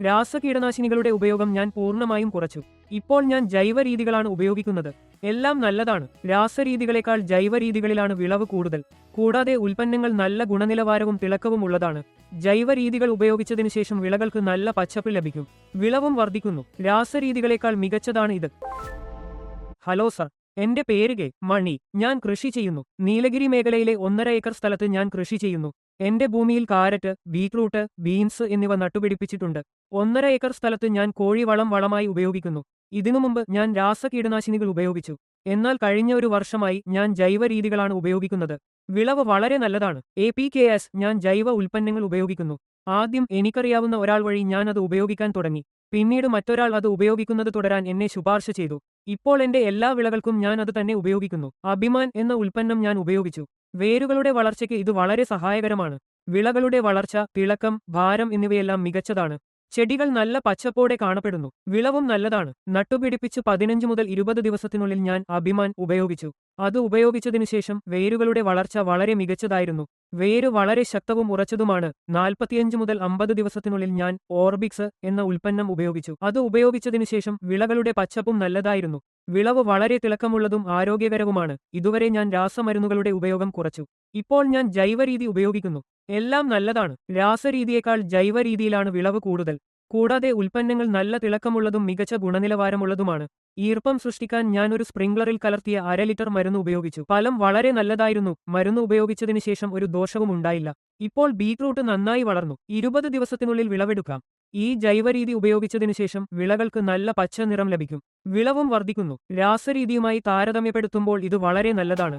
രാസകീടനാശിനികളുടെ ഉപയോഗം ഞാൻ പൂർണ്ണമായും കുറച്ചു. ഇപ്പോൾ ഞാൻ ജൈവ രീതികളാണ് ഉപയോഗിക്കുന്നത്. എല്ലാം നല്ലതാണ്. രാസരീതികളെക്കാൾ ജൈവ രീതികളിലാണ് വിളവ് കൂടുതൽ. കൂടാതെ ഉൽപ്പന്നങ്ങൾ നല്ല ഗുണനിലവാരവും തിളക്കവും ഉള്ളതാണ്. ജൈവ രീതികൾ ഉപയോഗിച്ചതിനു ശേഷം വിളകൾക്ക് നല്ല പച്ചപ്പ് ലഭിക്കും. വിളവും വർദ്ധിക്കുന്നു. രാസരീതികളെക്കാൾ മികച്ചതാണ് ഇത്. ഹലോ സർ, എന്റെ പേര് കെ മണി. ഞാൻ കൃഷി ചെയ്യുന്നു. നീലഗിരി മേഖലയിലെ 1.5 ഏക്കർ സ്ഥലത്ത് ഞാൻ കൃഷി ചെയ്യുന്നു. എന്റെ ഭൂമിയിൽ കാരറ്റ്, ബീറ്റ്റൂട്ട്, ബീൻസ് എന്നിവ നട്ടുപിടിപ്പിച്ചിട്ടുണ്ട്. 1.5 ഏക്കർ സ്ഥലത്ത് ഞാൻ കോഴിവളം വളമായി ഉപയോഗിക്കുന്നു. ഇതിനു മുമ്പ് ഞാൻ രാസകീടനാശിനികൾ ഉപയോഗിച്ചു. എന്നാൽ കഴിഞ്ഞ ഒരു വർഷമായി ഞാൻ ജൈവ രീതികളാണ് ഉപയോഗിക്കുന്നത്. വിളവ് വളരെ നല്ലതാണ്. APKS ഞാൻ ജൈവ ഉൽപ്പന്നങ്ങൾ ഉപയോഗിക്കുന്നു. ആദ്യം എനിക്കറിയാവുന്ന ഒരാൾ വഴി ഞാൻ അത് ഉപയോഗിക്കാൻ തുടങ്ങി. പിന്നീട് മറ്റൊരാൾ അത് ഉപയോഗിക്കുന്നത് തുടരാൻ എന്നെ ശുപാർശ ചെയ്തു. ഇപ്പോൾ എന്റെ എല്ലാ വിളകൾക്കും ഞാൻ അത് തന്നെ ഉപയോഗിക്കുന്നു. അഭിമാൻ എന്ന ഉൽപ്പന്നം ഞാൻ ഉപയോഗിച്ചു. വേരുകളുടെ വളർച്ചയ്ക്ക് ഇത് വളരെ സഹായകരമാണ്. വിളകളുടെ വളർച്ച, തിളക്കം, ഭാരം എന്നിവയെല്ലാം മികച്ചതാണ്. ചെടികൾ നല്ല പച്ചപ്പോടെ കാണപ്പെടുന്നു. വിളവും നല്ലതാണ്. നട്ടുപിടിപ്പിച്ച് 15 മുതൽ 20 ദിവസത്തിനുള്ളിൽ ഞാൻ അഭിമാൻ ഉപയോഗിച്ചു. അത് ഉപയോഗിച്ചതിനു ശേഷം വേരുകളുടെ വളർച്ച വളരെ മികച്ചതായിരുന്നു. വേര് വളരെ ശക്തവും ഉറച്ചതുമാണ്. 45 മുതൽ 50 ദിവസത്തിനുള്ളിൽ ഞാൻ ഓർബിക്സ് എന്ന ഉൽപ്പന്നം ഉപയോഗിച്ചു. അത് ഉപയോഗിച്ചതിനു ശേഷം വിളകളുടെ പച്ചപ്പും നല്ലതായിരുന്നു. വിളവ് വളരെ തിളക്കമുള്ളതും ആരോഗ്യകരവുമാണ്. ഇതുവരെ ഞാൻ രാസമരുന്നുകളുടെ ഉപയോഗം കുറച്ചു. ഇപ്പോൾ ഞാൻ ജൈവരീതി ഉപയോഗിക്കുന്നു. എല്ലാം നല്ലതാണ്. രാസരീതിയേക്കാൾ ജൈവ രീതിയിലാണ് വിളവ് കൂടുതൽ. കൂടാതെ ഉൽപ്പന്നങ്ങൾ നല്ല തിളക്കമുള്ളതും മികച്ച ഗുണനിലവാരമുള്ളതുമാണ്. ഈർപ്പം സൃഷ്ടിക്കാൻ ഞാൻ ഒരു സ്പ്രിംഗ്ലറിൽ കലർത്തിയ 1/2 ലിറ്റർ മരുന്ന് ഉപയോഗിച്ചു. ഫലം വളരെ നല്ലതായിരുന്നു. മരുന്ന് ഉപയോഗിച്ചതിനു ശേഷം ഒരു ദോഷവും ഉണ്ടായില്ല. ഇപ്പോൾ ബീറ്റ്റൂട്ട് നന്നായി വളർന്നു. 20 ദിവസത്തിനുള്ളിൽ വിളവെടുക്കാം. ഈ ജൈവരീതി ഉപയോഗിച്ചതിനു ശേഷം വിളകൾക്ക് നല്ല പച്ച നിറം ലഭിക്കും. വിളവും വർദ്ധിക്കുന്നു. രാസരീതിയുമായി താരതമ്യപ്പെടുത്തുമ്പോൾ ഇത് വളരെ നല്ലതാണ്.